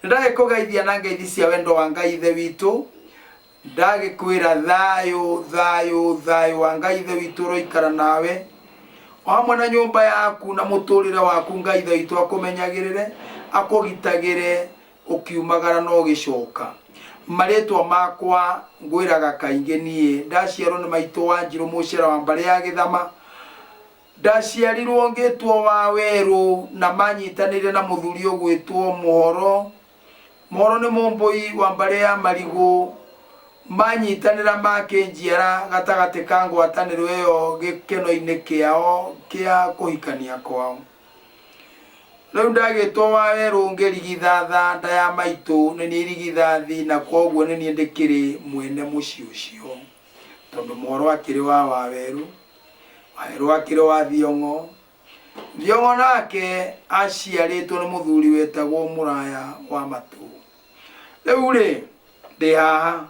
Ndage kugaithia na ngeithi cia wendo wa Ngai ithe witu. Ndage kwira thayo thayo thayo wa Ngai ithe witu roikara nawe. Hamwe na nyumba yaku na muturire waku Ngai ithe witu akumenyagirire, akugitagire ukiumagara no gicoka. Maretwa makwa ngwiraga kainge nie ndaciarwo ni maitu wa Njiru Mucera wa mbare ya Githama. Ndaciarirwo ngitwo wa Weru na manyitanire na muthuri ugwitwo Muhoro. Muhoro ni mumbui wa mbare ya Marigu, manyitanira makenjiara gatagati ka ngwataniro iyo gikeno-ini kiao kia kuhikania kwao. Riu ndagitwo wa Weru ngirigithatha nda ya maitu ni irigithathi, na koguo ni ndikiri mwene muci ucio, tondu Muhoro akiri wa Weru, Weru akiri wa Thiongo. Thiongo nake aciaritwo ni muthuri wetagwo Muraya wa Matu. Riu ri ndi haha,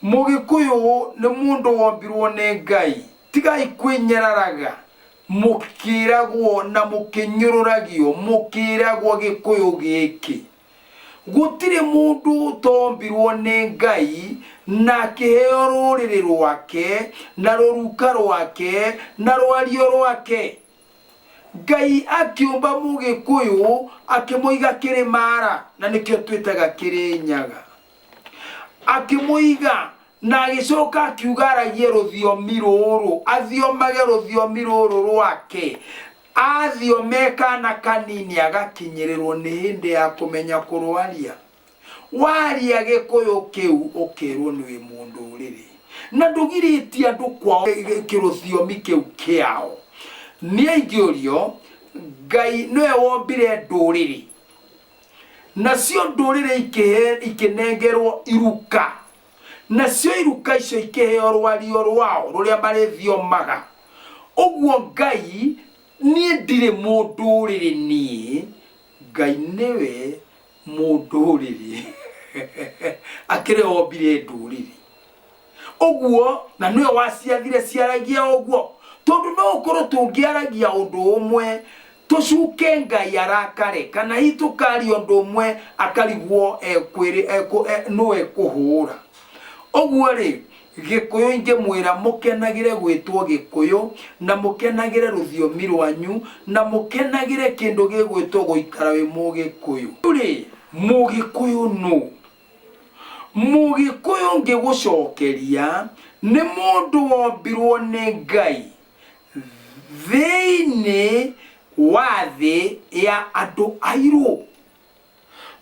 Mugikuyu ni mundu wombirwo ni Ngai. Tigai kwinyeraraga mukiragwo na mukinyururagio mukiragwo Gikuyu giki. Gutire mundu tombirwo ni Ngai na kiheo ruriri rwake na ruruka rwake na rwario rwake. Ngai akiumba Mugikuyu akimuiga Kirimara, na nikio twitaga Kirinyaga. Akimuiga na agicoka akiugaragie ruthiomi ruru, athiomage ruthiomi ruru rwake. Athiomeka na kanini agakinyirirwo ni hindi ya kumenya kurwaria. Waria Gikuyu kiu ukirwo ni mundu uriri, na ndugiritie andu kwao kiruthiomi kiu kiao. Ni aingiorio Ngai niwe wombire nduriri, nacio nduriri ikinengerwo iruka, nacio iruka icio ikiheo rwario rwao ruria marithiomaga. Uguo Ngai nie ndire munduriri, nie Ngai niwe munduriri akire wombire nduriri. Uguo na niwe waciathire ciaragia uguo, tondu no ukorwo tungiaragia undu umwe tucuke Ngai arakare, kana hitukari undu umwe akarigwo ekwiri no ekuhura. Uguo ri Gikuyu ingimwira mukenagire gwitwo Gikuyu, na mukenagire ruthiomi rwanyu, na mukenagire kindu gigwitwo guikara wi Mugikuyu. Ri Mugikuyu no Mugikuyu ngigucokeria ni mundu wombirwo ni Ngai thiini wa thi ya andu airu,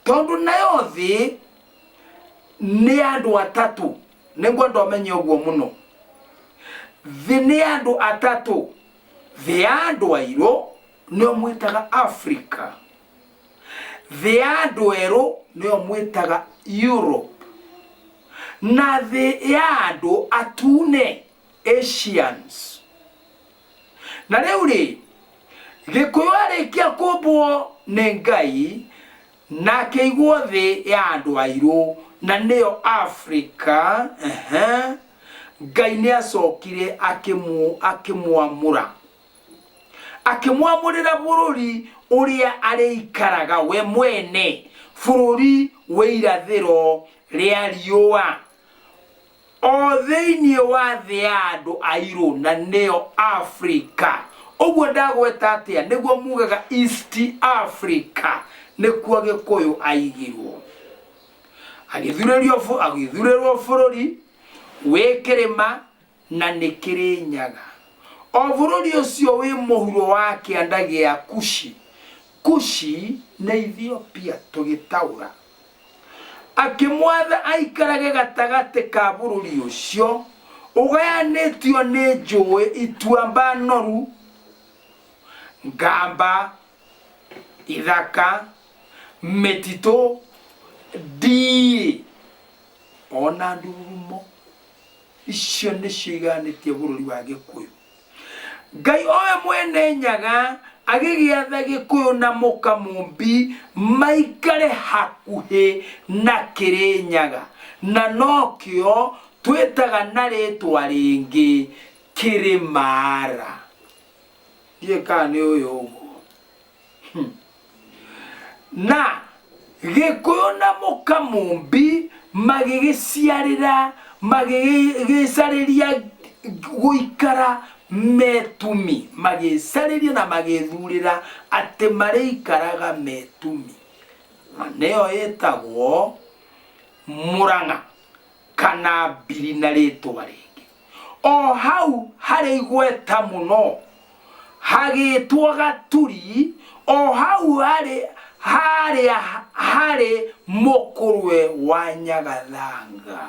tondu nayo thi ni andu atatu. Ningwe ndomenye uguo muno. Thi ni andu atatu. Thi ya andu airu nio mwitaga Africa, thi ya andu eru nio mwitaga Europe, na thi ya andu atune Asians. Na riu ri Gikuyu arikia kumbwo ni Ngai na akigwo thi ya andu airu na nio Africa. Ngai ni acokire akimwamura, akimwamurira bururi uria ariikaraga we mwene, bururi we irathiro ria riua, o thiini wa thi ya andu airu na nio Africa. Uguo ndagweta atia niguo mugaga East Africa, nikuo Gikuyu aigirwo. Agithurirwo bururi wi Kirima na ni Kirinyaga. O bururi ucio wi muhuro wa kianda gia Kushi. Kushi na Ethiopia tugitaura. Akimwatha aikarage gatagati ka bururi ucio ugayanitio ni njui ituamba noru, ngamba, ithaka, metito, ndii ona ndurumo. Icio nicio iganitie bururi wa Gikuyu. Ngai owe mwene Nyaga agigiatha Gikuyu na Mukamumbi maikare hakuhi na Kirinyaga, na nokio twitaga na ritwa ringi Kirimara. Ye kani uyo uguo. Na Gikuyu na Mukamumbi magigicariria guikara metumi, magicariria na magithurira ati marikaraga metumi. Neo etagwo Murang'a kana Mbiri na ritwa ringi. O hau hari igweta muno hagitwa Gaturi, o hau hari Mukurwe wa Nyagathanga,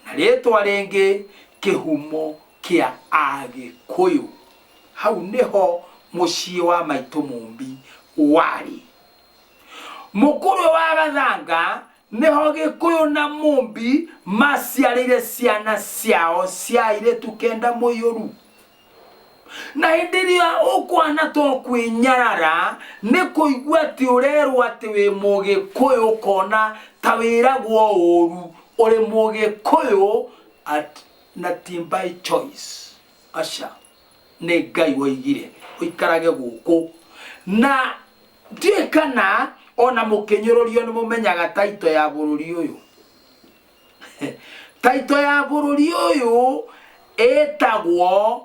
na ritwa ringi Kihumo kia Agikuyu. Hau niho mucii wa Maitu Mumbi wari. Mukurwe wa Gathanga niho Gikuyu na Mumbi maciarire ciana ciao cia airitu 9 muiyuru. Na hindiria ukwana to kwinyarara ni kuigua ati urerwo ati wi Mugikuyu ukona ta wiragwo uru uri Mugikuyu na team by choice. Aca ni Ngai waigire uikarage guku. Na ndiye kana ona mukinyororio ni mumenyaga taito ya bururi uyu. Taito ya bururi uyu etagwo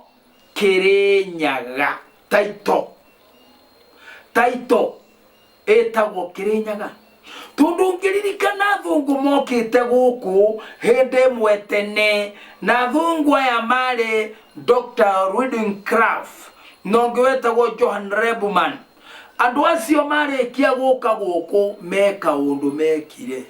Kirinyaga. Taito etagwo Kirinyaga. Tondu ngiririkana thungu mokite guku hindi imwe tene, na thungu aya mari Dr. Ridingcraft nongi wetagwo Johan Rebuman. Andu acio marikia guka guku meka undu mekire.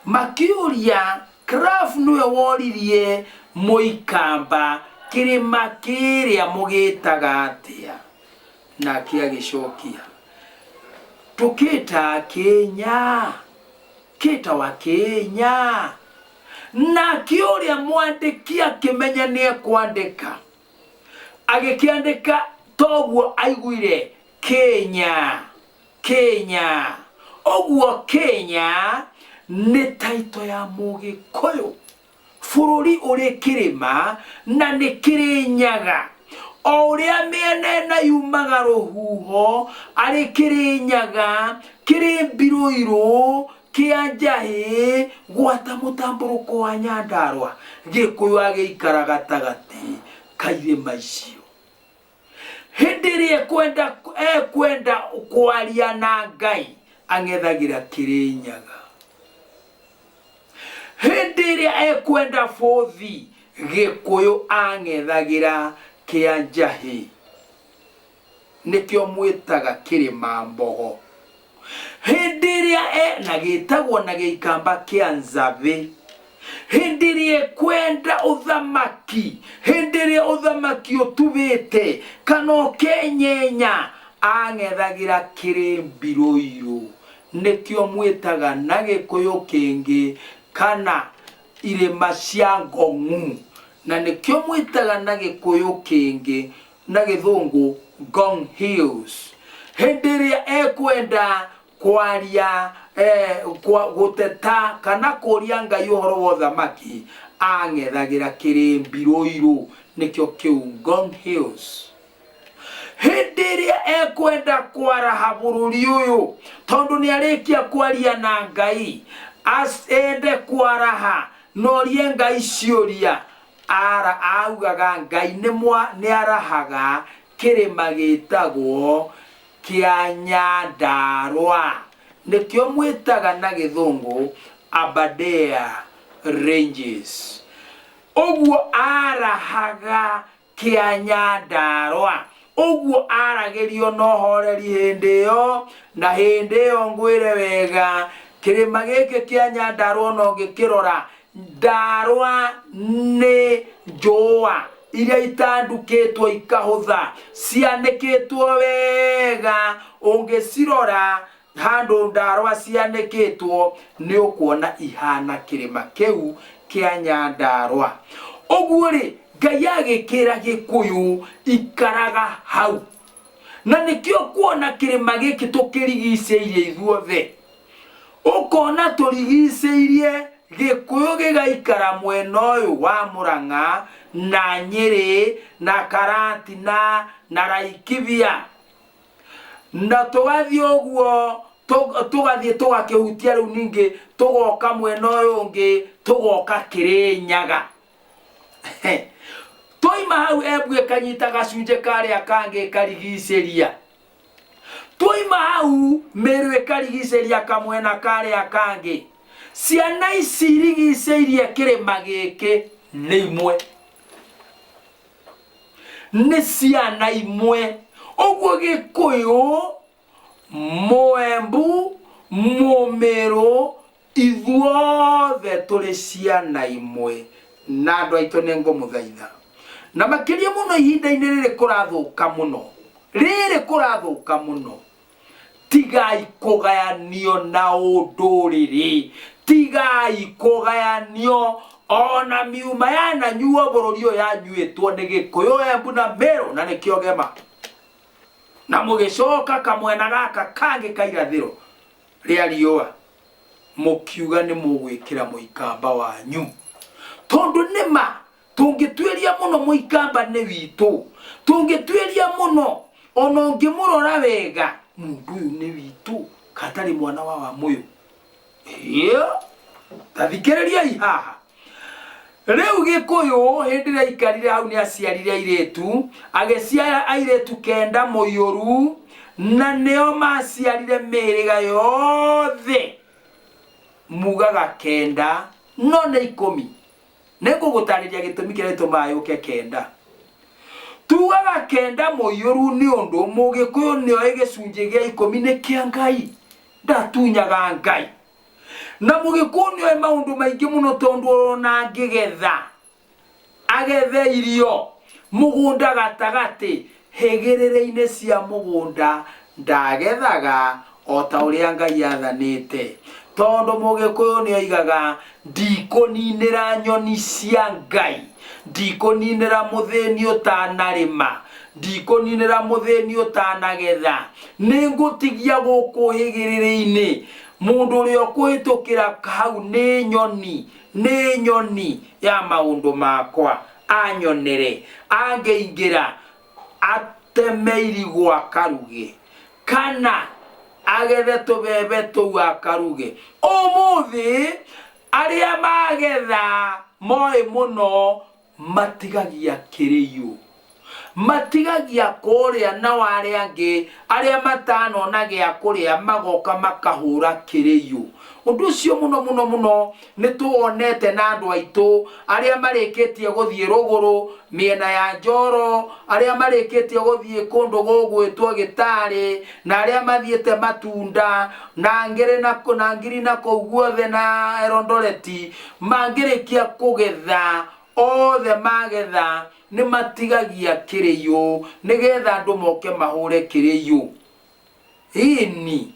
Makiuria Craft niwe woririe Muikamba kirima kiria mugitaga atia, na kiagicokia tukita Kenya, kita wa Kenya. Na kiuria mwandiki akimenya ni ekwandika, agikiandika toguo aiguire Kenya. Oguo Kenya ni taito ya Mugikuyu, bururi uri kirima na ni Kirinyaga. O uria miene na yumaga ruhuho ari Kirinyaga, kiri Mbiruiru, kia Njahi, gwata mutamburuko wa Nyandarua. Gikuyu agiikara gatagati ka irima icio. Hindi iria kwenda kwaria na Ngai ang'ethagira Kirinyaga. Hindi iria kwenda bothi Gikuyu ang'ethagira kia Njahi, nikio mwitaga Kirima Mbogo. Hindi iria na gitagwo na Giikamba kia Nzabi. Hindi iria kwenda uthamaki, hindi iria uthamaki utubite kana Kenyenya ang'ethagira kiri Mbiruiru, nikio mwitaga na Gikuyu kingi kana irima cia Ngong'u, na nikio mwitaga na Gikuyu kingi na Githungu Ngong Hills. Hindi iria kwenda kwaria guteta kana kuria Ngai uhoro wa uthamaki ang'ethagira kiri Mbiruiru, nikio kiu Ngong Hills. Hindi iria kwenda kwaraha bururi uyu tondu ni arikia kwaria na Ngai ende kwaraha norie Ngai ciuria augaga Ngai ni arahaga kirima gitagwo kia Nyandarua, nikio mwitaga na Githungu Aberdare Ranges. Oguo arahaga kia Nyandarua, oguo aragerio no horeri hindi yo, na hindi yo ngwire wega kirima giki kia Nyandarua no ngikirora Ndarua ni njũa iria itandukitwo ikahutha, cianikitwo wega. Ungicirora handu Ndarua cianikitwo ni ukuona ihana kirima kiu kia Nyandarua. Oguo ri Ngai agikira Gikuyu ikaraga hau, na nikio kuona kirima giki tukirigiceirie ithuothe. Ukona turigiceirie Gikuyu gigaikara mwena uyu wa Murang'a na Nyeri na Karatina na Laikipia, na tugathi uguo tugathie tugakihutia riu ningi tugoka mwena uyu ungi tugoka Kirinyaga toima hau Embu kanyita gacunje karia kange karigiceria toima hau Meru karigiceria kamwena karia kange ciana ici irigiceirie kirima giki ni imwe ni ciana imwe uguo Gikuyu Moembu Mumeru ithuothe turi ciana imwe na andu aitu ni ngomuthaitha na makiria muno ihinda-ini riri kurathuka muno tigai kugayanio na unduriri tigai kugayanio ona miuma yana nyuo bururi uyu yanyuitwo ni Gikuyu Embu na Meru na nikio gema na mugicoka kamwena gaka kangi kairathiro ria riua mukiuga ni mugwikira muikamba wanyu tondu nima tungitwiria muno muikamba ni witu tungitwiria muno ona ngimurora wega mundu uyu ni witu katari mwana wa muyu tathikiriria ihaha riu Gikuyu hindi ria ikarire hau ni aciarire airetu ageciara airetu kenda Muiyuru na nio maciarire miriga yothe mugaga kenda no ne 10 nikugutariria gitumi kiria gitumaga yuke kenda tugaga kenda Muiyuru ni undu Mugikuyu nio igicunje gia 10 ni kia Ngai ndatunyaga Ngai na Mugikuyu nio maundu maingi muno tondu na ngigetha agethe irio mugunda gatagati hegerere-ini cia mugunda ndagethaga ota uria Ngai athanite tondu Mugikuyu nio igaga ndikuninira nyoni cia Ngai ndikuninira muthini utanarima ndikuninira muthini utanagetha ningutigia guku hegerere-ini mundu uria kuhitukira hau ni nyoni ya maundu makwa anyonere angeingira atemeiri gwa karuge kana agethe tubebe tu akaruge umuthi aria magetha moi muno matigagia kiriyu matigagia kuria na waria angi aria matanona gia kuria magoka makahura kiriyu undu ucio muno ni tuonete na andu aitu aria marikitie guthie ruguru miena ya Njoro aria marikitie guthie kundu gugwitwo Gitari na aria mathiete Matunda na ngiri na ngiri na kuguothe na Erondoreti mangirikia kugetha othe magetha ni matigagia kiriyu nigetha andu moke mahure kiriyu ini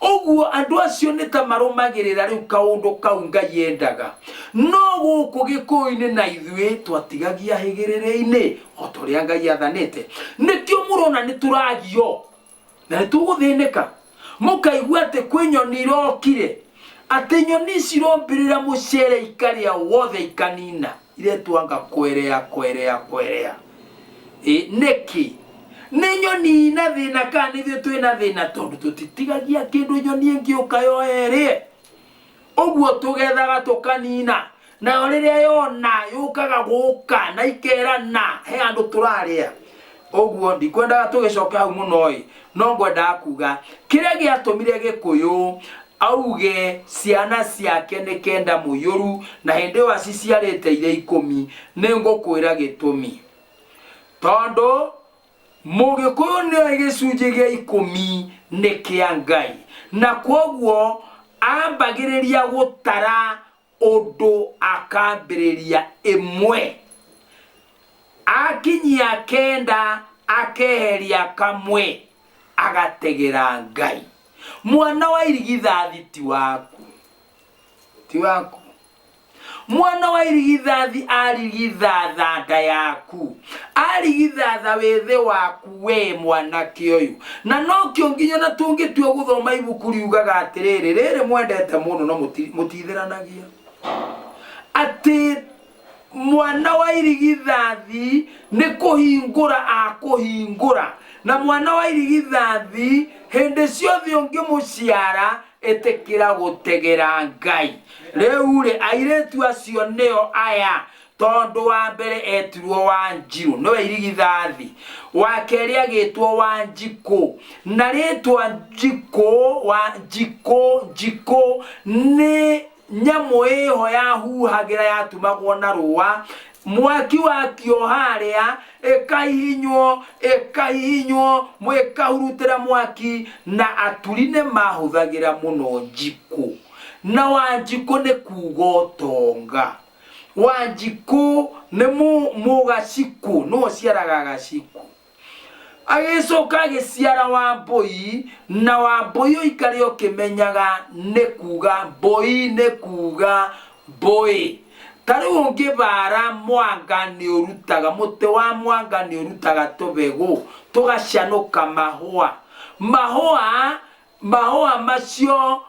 uguo andu acio ni ta marumagirira riu kaundu kau Ngai yendaga no guku Gikuyu-ini na ithui twatigagia higirire-ini otoria Ngai athanite nikio murona ni turagio na nituguthinika mukaigua ati kwi nyoni irokire ati nyoni cirombirira mucere ikaria wothe ikanina iretwanga kwerea neki ni nyoni na thina kana ithuĩ twina thina tondu tutitigagia kindu nyoni ingi ukayo erie uguo tugethaga tukanina na riria yona yukaga guka na ikerana he andu turaria uguo ndikwendaga tugicoka hau muno no ngwenda kuga kiria giatumire Gikuyu auge ciana ciake ni kenda Muiyuru na hindi wa ciciarite ire 10 ningukwira gitumi tondu Mugikuyu nio igicunje gia 10 ni kia Ngai na kwoguo ambagiriria gutara undu akambiriria imwe akinyia kenda akeheria kamwe agategera Ngai mwana wa irigithathi ti waku mwana wa irigithathi arigithatha nda yaku arigithatha wethe waku we mwana kioyu na no kio nginya na tungitue guthoma ibuku riugaga atiriri riri mwendete muno no mutithiranagia ati mwana wa irigithathi ni kuhingura akuhingura na mwana wa irigithathi hende ciothe ungimuciara etekira gutegera Ngai. Riu ri airetu acio neo aya, tondu wa mbere etirwo Wanjiru niwe irigithathi, wa keri agitwo Wanjiku, na ritwa Njiko ni nyamu iho yahuhagira yatumagwo na ruwa, mwaki wakio haria ekahinywo mwekahurutira mwaki, na aturine mahuthagira muno Njiku. Na Wanjiku ni kugo tonga, Wanjiku ni mugaciku no ciaraga gaciku. Agicoka agiciara Wambui, na Wambui uikari ukimenyaga ni kuga mbui, ni kuga mbui. Tariu ungibara mwanga ni urutaga, muti wa mwanga ni urutaga tubegu tugacanuka mahua. Mahua macio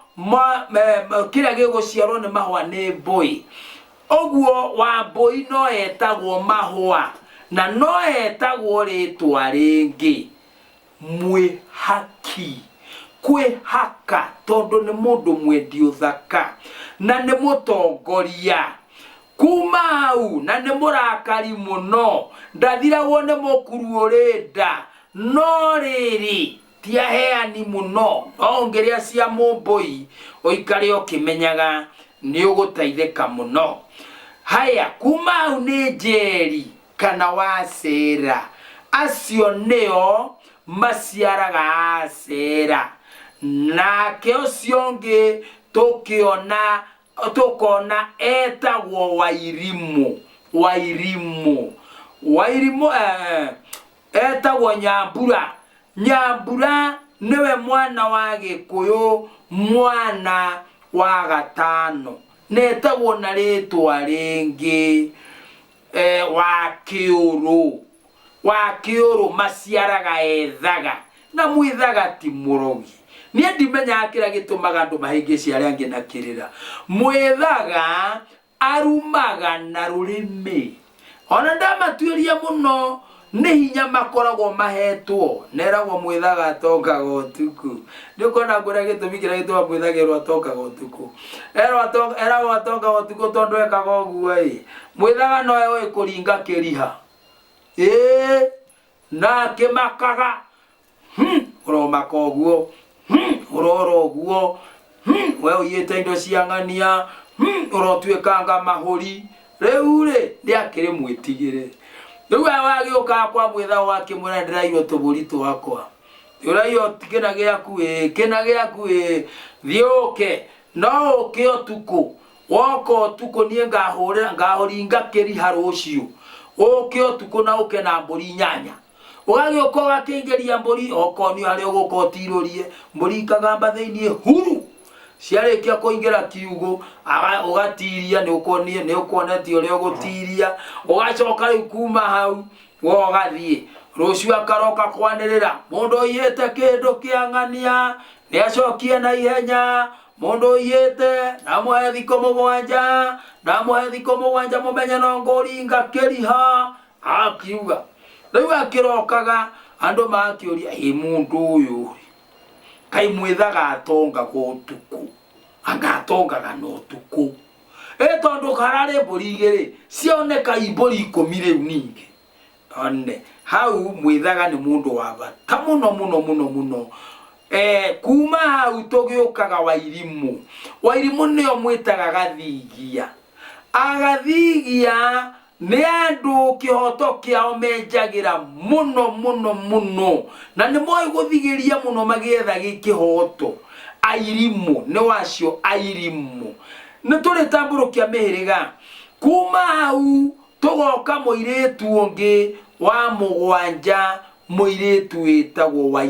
kira giguciarwo ni mahua ni mbui. Oguo Wambui no etagwo mahua, na no etagwo ritwa ringi mwihaki, kwihaka, tondu ni mundu mwendio thaka na ni mutongoria. Kuma hau na ni murakari muno, ndathiragwo ni mukuru urinda, no riri ti aheani muno. Ongeria cia Mumbui uikari ukimenyaga ni ugutaithika muno. Haya, kuma hau ni Njeri kana Wacera, acio neo maciaraga Acera. Nake ucio ungi tukona etagwo Wairimu etagwo Nyambura niwe mwana wa Gikuyu, mwana wa gatano. Netagwo na ritwa ringi Wakiuru maciaraga ethaga, na mwithaga ti murogi. Nie ndimenya kira gitumaga andu mahingi ciaria angi na kirira. Mwithaga arumaga na rurimi, ona ndamatuiria muno ni hinya makoragwo mahetwo. Neragwo mwithaga atongaga utuku. Ndikona ngura gitumi kira gitwa mwithagirwo atongaga utuku. Eragwo atongaga utuku tondu ekaga uguo mwithaga no ewe kuringa kiriha. Na kimakaga uromaka uguo, uroro uguo, we uyite indo cia ng'ania, urotuikanga mahuri. Riu ri ndiakiri mwitigire. Riu wagioka kwa mwitha wake mwira ndirairo tuburi twakwa, uraio kina giaku thiuke no uke utuku, woko utuku nie ngahoringa kiriha rucio, uke utuku na uke na mburi nyanya. Ugagioka ugakingeria mburi okonio hari ugukotirurie mburi ikagamba thiini huru. Ciarikia kuingira kiugo ugatiria ni ukonetio ri ugutiria, ugacoka riu kuma hau wogathie rucio akaroka kwanirira mundu yete kindu kia ng'ania ni acokie na ihenya. Mundu yete na muhe thiko mugwanja mumenya no nguringa kiriha akiuga. Riu akirokaga andu makiuria mundu uyu kai mwithaga atongaga utuku, angatongaga no tuku tondu karare mburi igiri cioneka imburi 10 riu ningi. One hau mwithaga ni mundu wa bata muno. Kuma hau tugiukaga Wairimu nio mwitaga Gathigia. Agathigia ni andu kihoto kiao menjagira muno, na ni moi guthigiria muno magietha gikihoto. Airimu ni wacio Airimu ni turi tamburukia mihiriga. Kuma hau tugoka muiritu ungi wa mugwanja, muiritu witagwo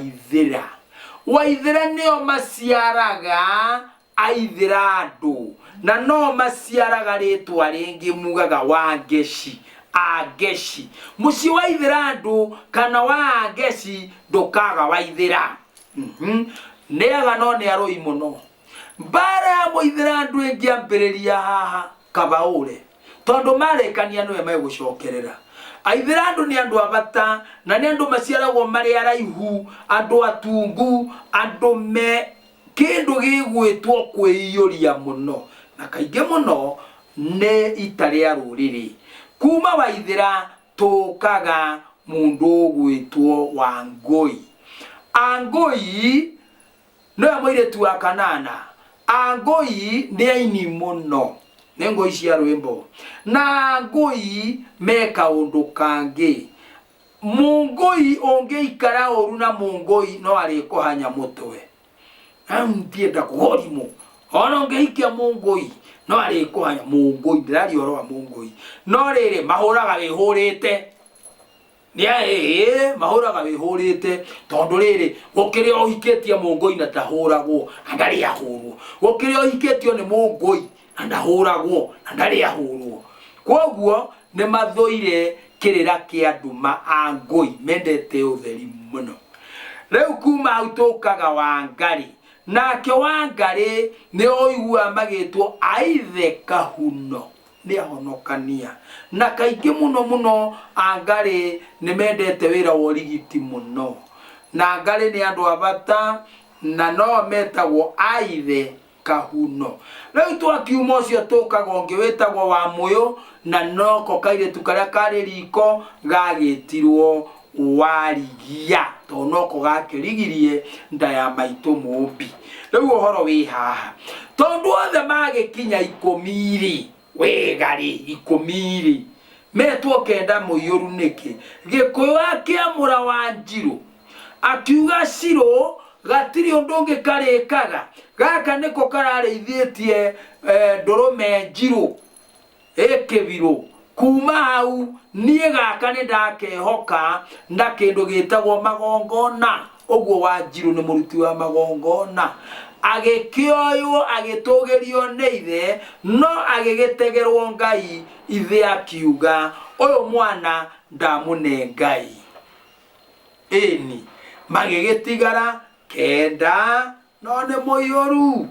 Waithira nio maciaraga Aithirando, na no maciaraga ritwa ringi mugaga Wangeci, Angeci. Muci wa Ithirando kana wa Angeci ndukaga Waithira. Nega no ni aroi muno. Mbara ya Muithirando ingiambiriria haha Kabaure, tondu marekania niwe megucokerera. aithira andu ni andu abata na ni andu maciaragwo mari araihu andu atungu andu me kindu gigwitwo kwiyuria muno na kaingi muno ne itari a ruriri kuma waithira tukaga mundu gwitwo Wangui. Angui no moiretu wa Kanana. Angui ni aini muno ne ngoi cia rwimbo na ngui meka undu kangi. Mungui ungiikara oru na mungui no ari kuhanya mutwe ndienda kuhorimu ona ungiikia mungui no ari kuhanya mungui ndirari oro wa mungui no riri mahuraga wihurite mahuraga wihurite tondu riri gukiri ohikitie mungui na tahuragwo ndari ahurwo gukiri ohikitio ni mungui ndahuragwo ndari ahurwo koguo ni mathoire kirira kia nduma a ngui mendete utheri muno. Riu kuma utukaga Wangari nake Wangari ni oigua magitwo aithe Kahuno ni ahonokania na kaingi muno muno Angari ni mendete wira wa rigiti muno na Angari ni andu abata na no metagwo aithe Kahuno. Riu twakiuma ucio tukaga ungi witagwo Wamuyu na noko kairetu karia kari riko gagitirwo Warigia to noko gakirigirie nda ya maitu Mumbi. Riu uhoro wi haha tondu othe magikinya 10 wegari 10 metwo kenda muiyuru niki Gikuyu akiamura Wanjiru akiuga Ciro gatiri undu ungi karikaga gaka niko karareithitie ndurume Njiru Kibiru kuma hau nie gaka ni ndakehoka nda kindu gitagwo magongona uguo Wanjiru ni muruti wa magongona agikioyo agitugerio ni ithe no agigitegerwo Ngai ithe akiuga uyu mwana ndamune Ngai eni magigitigara kenda no ni muiyuru.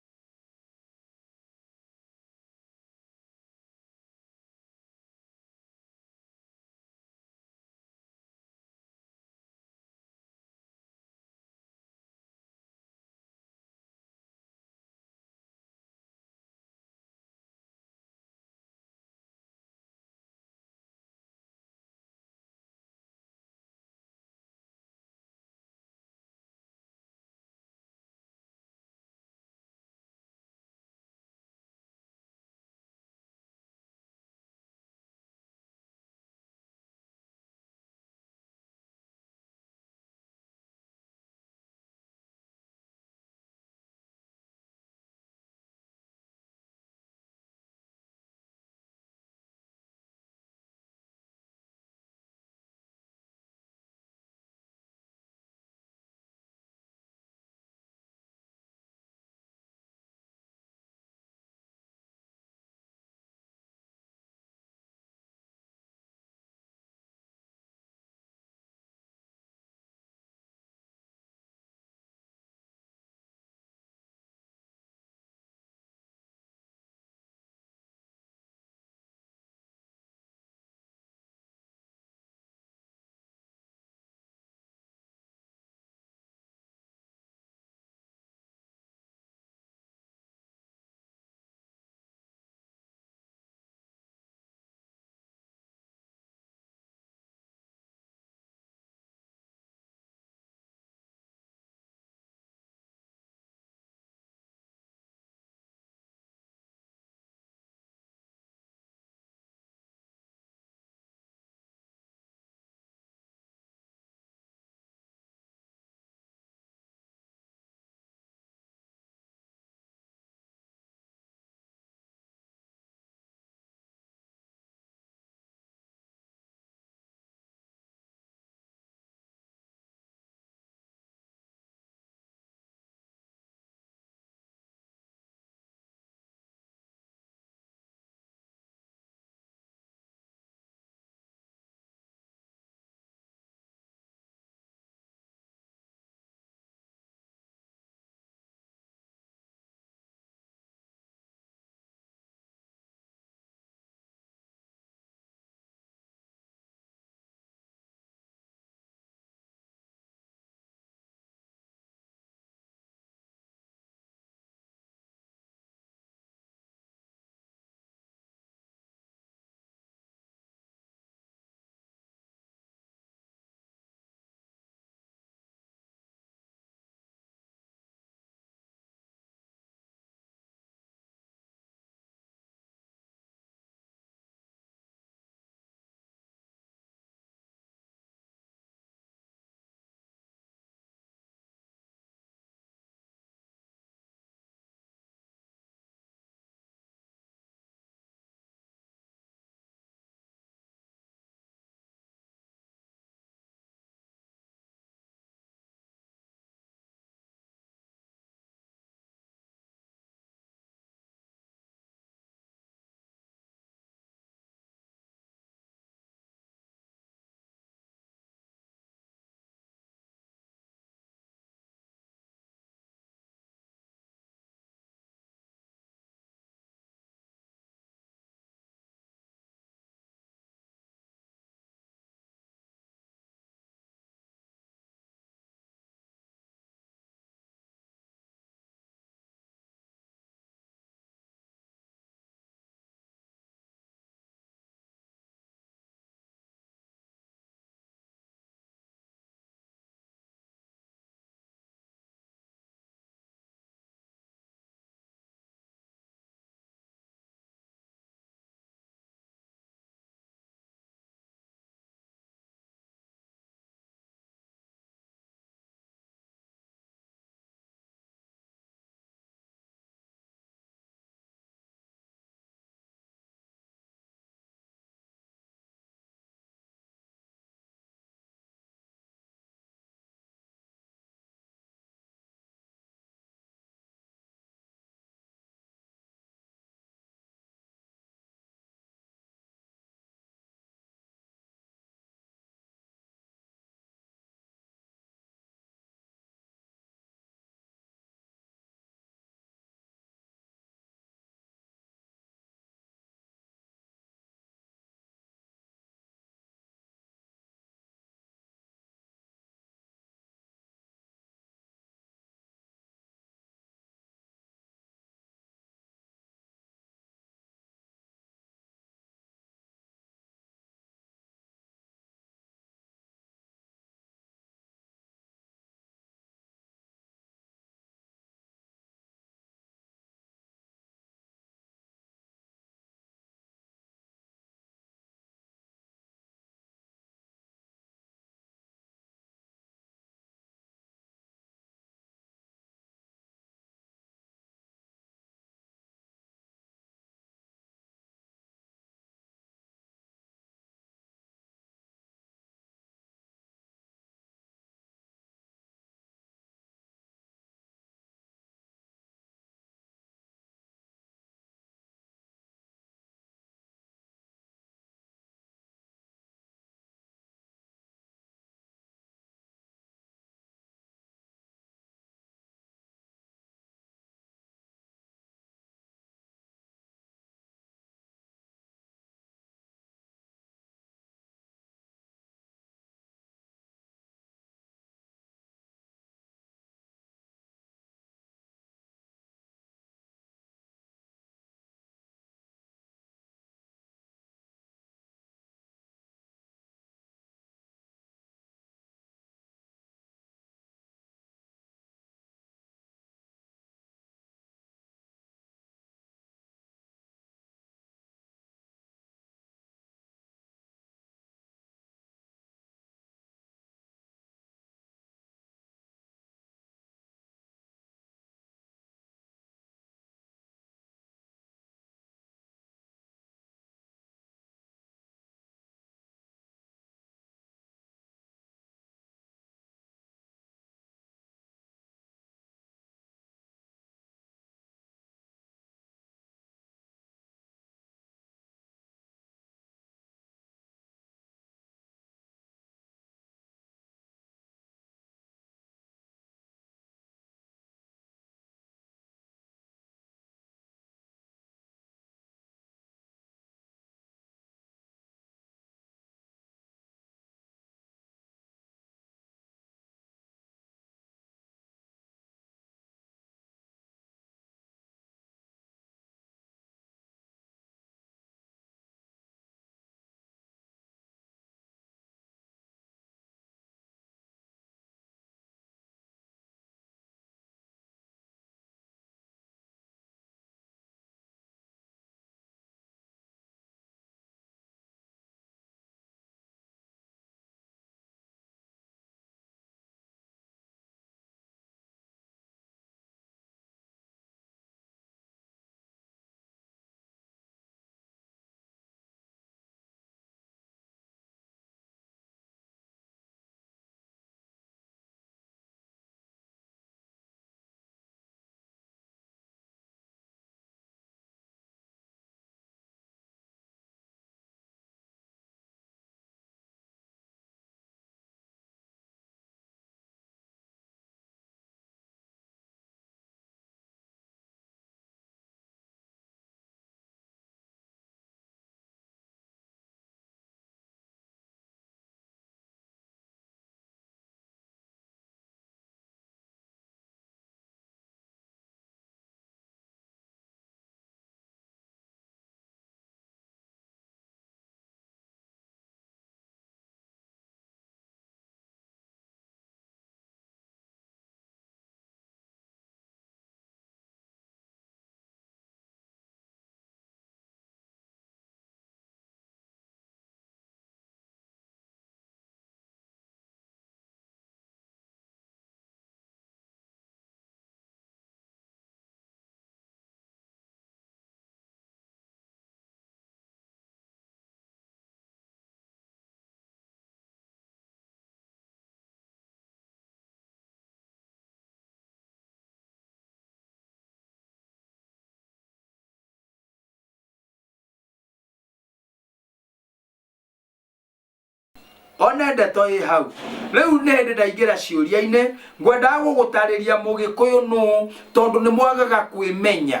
ona ndeto i hau riu ne ndi ndaingira ciuria-ini ngwenda gugutariria mugikuyu no tondu ni mwagaga kwimenya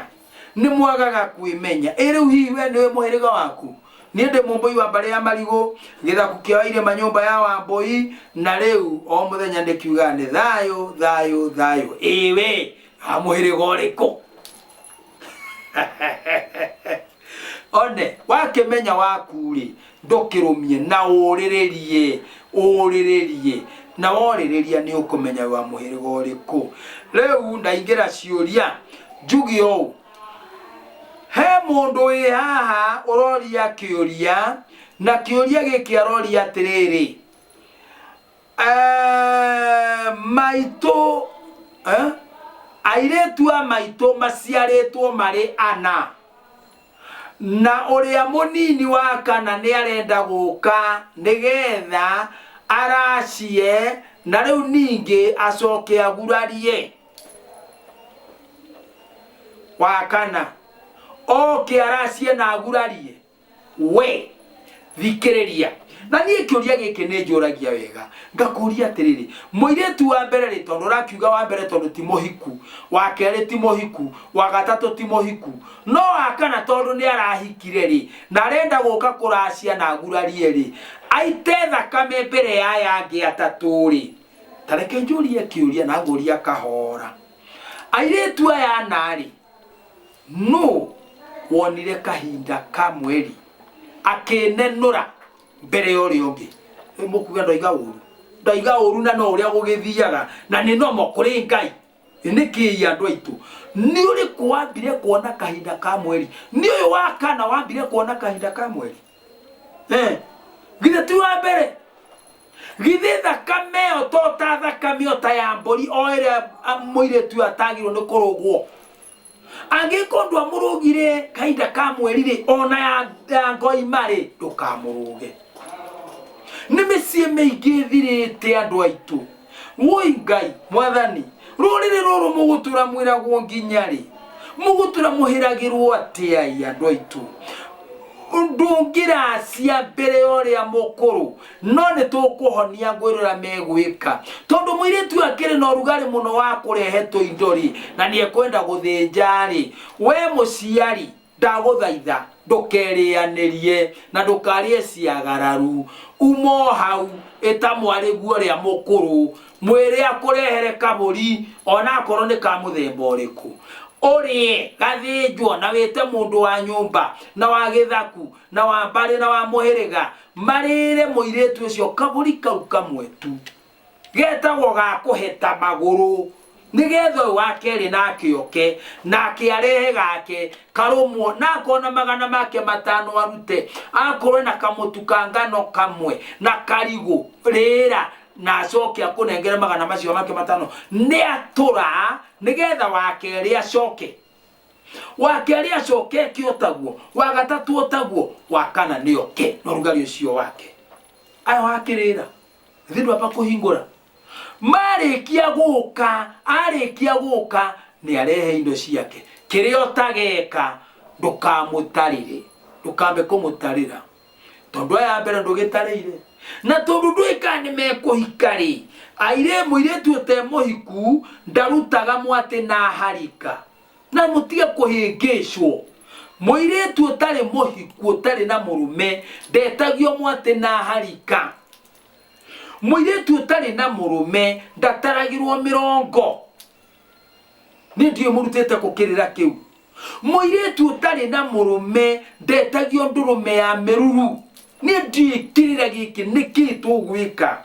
riu hihi we niwe muhiriga waku ni ndi Mumbui wa mbari ya Marigu Githaku kia Irima nyumba ya Wambui na riu o muthenya ndikiuga ni thayu iwe amuhiriga uriku one wakimenya wakuri ndukirumie na uriririe na woririria ni ukumenya wa muhiriga uriku riu ndaingira ciuria njugi o he mundu wi haha uroria kiuria na kiuria giki aroria atiriri maito airetu a maito maciaritwo mari ana na uria munini wa kana ni arenda guka nigetha aracie na riu ningi acoke agurarie wa kana oke aracie na agurarie we thikiriria na nie kiuria giki ni njuragia wega ngakuria atiriri muiretu wa mbere ri tondu rakiuga wa mbere tondu ti muhiku wa keri ti muhiku wa gatatu ti muhiku no akana tondu ni arahikire ri na arenda guka kuracia na agurarie ri aite thakame mbere ya yangi atatu ri tareke njurie kiuria na nguria kahora airetu aya nari no wonire kahinda ka mweri akinenura mbere yori ongi mukuga ndaiga uru na no uria gugithiaga na ni no mokuri Ngai niki andu aitu ni uri kwambire kuona kahinda ka mweri ni uyu wakana wambire kuona kahinda ka mweri githe tu wa mbere githe thakame otota thakame otaya mbori oire muiretu atagirwo ni kurugwo angikondwa amurugire kahinda ka mweri ri ona ya ngoi mari ndukamuruge ni micie meingi thirite andu aitu woi Ngai mwathani rurire ruru mugutura mwiragwo nginyari mugutura muhiragirwo atia andu aitu ndungira cia mbere yoria mukuru no ni tukuhonia ngwirora megwika tondu muiretu akiri no rugari muno wa kurehetwo indori na nie kwenda guthinjari we muciari ndaguthaitha ndukerianirie na ndukarie ciagararu umo hau eta mwariguo ria mukuru mwire akurehere kaburi ona akoro ni ka muthemba uriku uri gathinjwo na wite mundu wa nyumba na wa Githaku na wa mbari na wa muhiriga marire muiretu ucio kaburi kau kamwe tu getagwo ga kuheta maguru nigetha wakeri na kioke na kiarehe gake karumwo na kona magana make matano arute akorwe na kamutu kangano kamwe na karigu rira na acoke akunengere magana macio make matano ni atura nigetha wakeri acoke kiotagwo wa gatatu otagwo wa kana ni oke no rugari ucio wake ayo wakirira thindu apa kuhingura marikia guka ni arehe indo ciake kirio tageka ndukamutarire ndukambe kumutarira tondu aya mbere ndugitarire na tondu ndwika ni mekuhikari aire muiretu ute muhiku ndarutaga mwate na harika na mutige kuhingicwo muiretu utari muhiku utari na murume ndetagio mwate na harika muiretu utari na murume ndataragirwo mirongo ni ndio murutete kukirira kiu muiretu utari na murume ndetagio ndurume ya meruru ni ndio kirira giki niki tugwika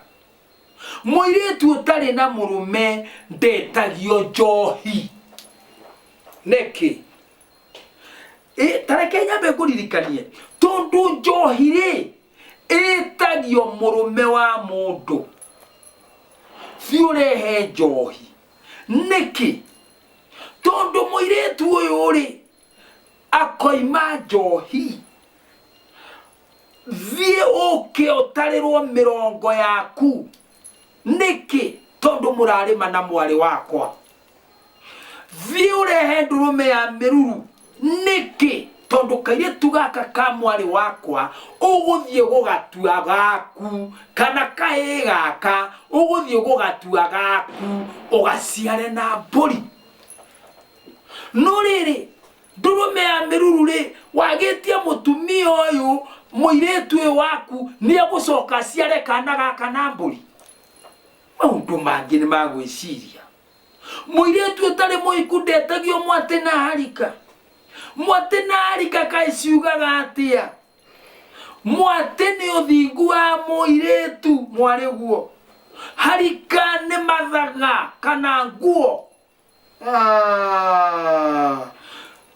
muiretu utari na murume ndetagio njohi neki tareke nyambe kuririkanie tondu njohi ri etagio murume wa mundu thiurehe njohi niki tondu muiretu uyu ri akoima njohi thie uke otarirwo mirongo yaku niki tondu murarima na mwari wakwa thie urehe ndurume ya meruru niki tondu kairitu gaka ka mwari wakwa uguthie gugatua gaku kana kahi gaka uguthie gugatua gaku ugaciare na mburi. No riri ndurume ya miruru ri wagitie mutumia uyu muiretu waku ni agucoka ciare kana gaka na mburi. Maundu mangi ni magwiciria. Muiretu utari muiku ndetagio mwate na harika. Mwate na harika kaiciugaga atia? Mwate ni uthingu wa muiretu mwari guo. Harika ni mathaga kana nguo.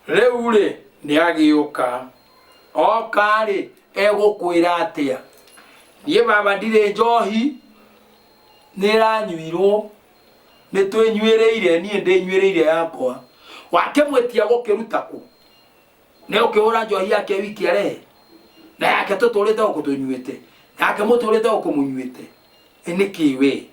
Riu ri ni agiuka oka ri egukwira atia? Nie baba ndire njohi niranyuirwo nitwinywireire nie ndinywireire yakwa wake mwetia gukiruta ku ne ukihura njohi yake wiki arehe na yake tuturite gukutunyuite yake muturite gukumunyuite enikiwe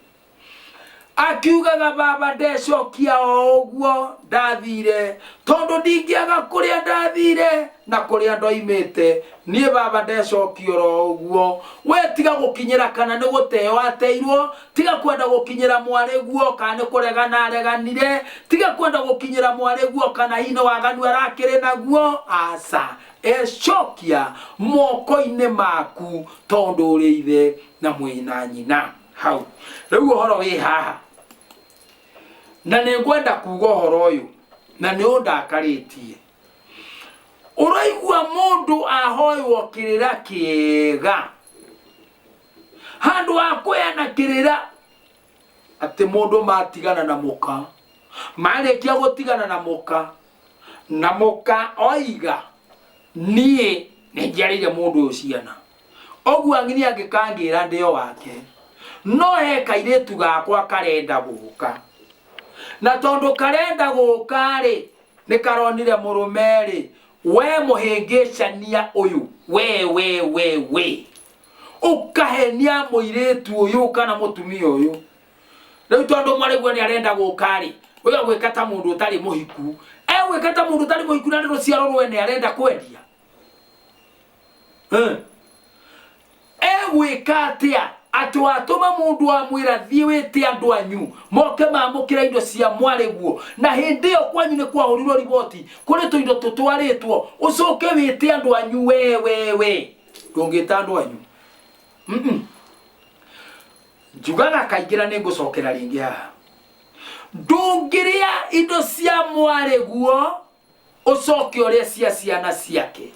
akiugaga baba ndecokia oguo ndathire tondu ndingiaga kuria ndathire na kuria ndoimite nie baba ndecokio ro oguo we tiga gukinyira kana ni guteo ateirwo tiga kwenda gukinyira mwari guo kana kuregana areganire tiga kwenda gukinyira mwari guo kana hino waganu arakire naguo asa ecokia moko-ini maku tondu uri ithe na mwina nyina hau riu uhoro wi haha na ningwenda kuga uhoro uyu na ni undakaritie. Uraigua mundu ahoywo kirira kiega handu akwena kirira ati mundu matigana na muka marekia gutigana na muka oiga nie ninjarire mundu uciana ogu angini agikangira ndio wake no he kairetu gakwa karenda guka na tondu karenda guka ri ni karonire murumeri we muhengecania uyu we ukahenia muiretu uyu kana mutumia uyu riu tondu mwarigwa ni arenda guka ri we gwikata mundu utari muhiku gwikata mundu utari muhiku na ruciaro rwe ni arenda kwendia gwikatia atwatuma mundu wa mwira thiwite andu anyu moke mamukira indo cia mwariguo na hindi yo kwanyu ni kwahurirwo riboti kuri tuindo tutwaritwo ucoke wite andu anyu we ndungita andu anyu njugaga kaingira ni ngucokera ringi haha ndungiria indo cia mwariguo ucoke uria cia ciana ciake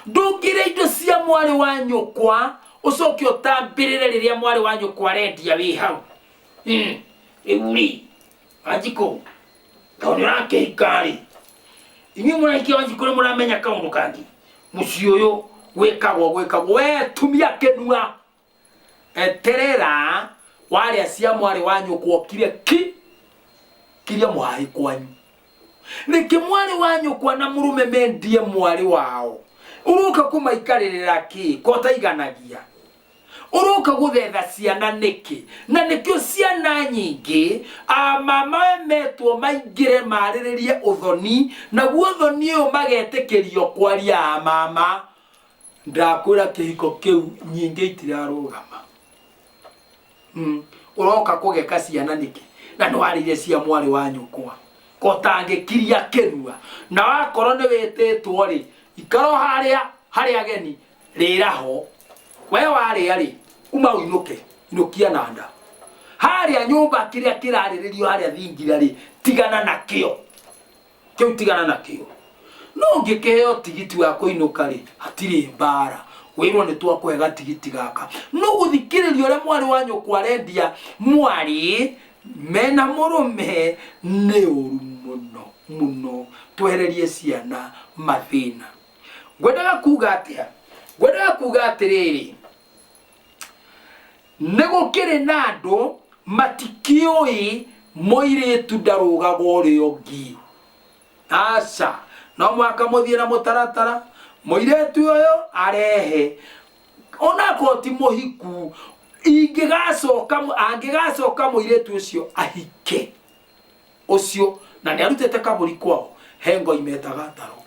ndungiria indo cia mwari wa nyukwa ucoke utambirire riria mwari wa nyukwa arendia wi hau uri Wanjiku tondu rakihikari inyi muraikio Wanjiku muramenya kaundu kangi muci uyu gwikagwo we tumia kenua eterera waria cia mwari wa nyukwa kire kiria mwai kwanyu niki mwari wa nyukwa na murume mendie mwari wao uruka kumaikarira ki kotaiganagia uruka guthetha ciana niki na nikio ciana nyingi mama metwo maingire mariririe uthoni na guothoni uyu magetekerio kwaria mama ndakwira kihiko kiu nyingi itirarugama uroka kugeka ciana niki na nwarire cia mwari wa nyukwa kotangikiria kenua na wakoro ni wititwo ri ikaro haria ageni riraho we waria ri uma uinuke inukia nanda haria nyumba kiria kirariririo haria thingira ri tigana nakio tigana nakio no ngikeheo tigiti wa kuinuka ri hatiri mbara wirwo ni twakwega tigiti gaka no guthikiririo ria mwari wa nyukwa arendia mwari mena murume ni uru muno twehererie ciana mathina ngwendaga kuga atiriri negukire na andu matikioi muiretu ndarugaga urio ngi aca no mwaka muthie na mutaratara muiretu uyu arehe ona koti muhiku angigacoka muiretu ucio ahike ucio na ni arutete kaburi kwao hengo imetaga taro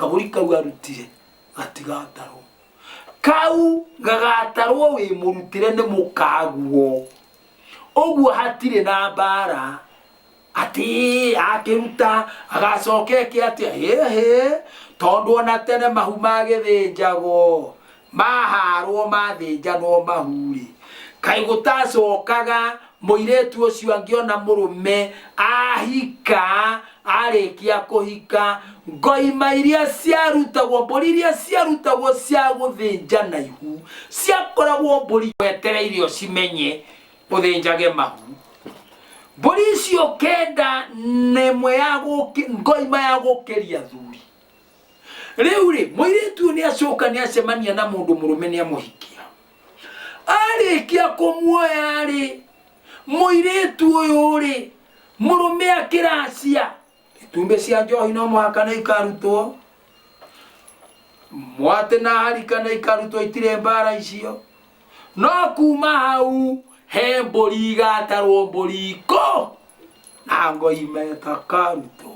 kaburi kau arutire gatigatarwo kau gagatarwo wi murutire ni mukaguo oguo hatire na bara ati akiruta agacoke ki ati tondu ona tene mahu magithinjagwo maharwo mathinjanwo mahuri kai gutacokaga muiretu ucio angiona murume ahika arikia kuhika ngoima iria ciarutagwo mburi iria ciarutagwo cia guthinja na ihu ciakoragwo mburi wetereirio cimenye uthinjage mahu mburi icio kenda nemwe ya ngoima ya gukiria thuri riu ri muiretu ni acoka ni acemania na mundu murume ni amuhikia arikia kumuoya ri muiretu uyu ri murume akiracia itumbe cia njohi no muhaka na ikarutwo mwate na harika na ikarutwo itire mbara icio no kuma hau he mburi igatarwo mburiko na ngoima itakarutwo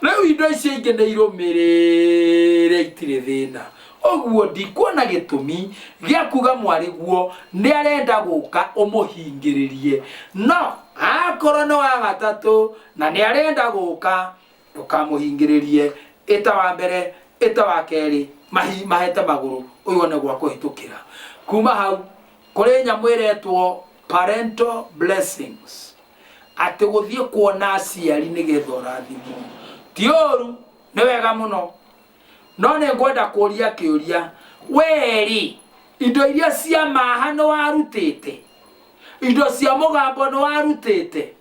riu indo icio ingi ni irumirire itire thina oguo ndikuona gitumi gia kuga mwariguo ni arenda guka umuhingiririe no akorwo no wa gatatu na ni arenda guka ukamuhingiririe eta wa mbere eta wa keri mahete maguru uyu ne gwa kuhitukira kuma hau kuri nyamwiretwo parental blessings ati guthie kuona aciari ni getho rathimo tioru ni wega muno no ne ngwenda kuria kiuria weri indo iria cia maha no warutite indo cia mugambo no warutite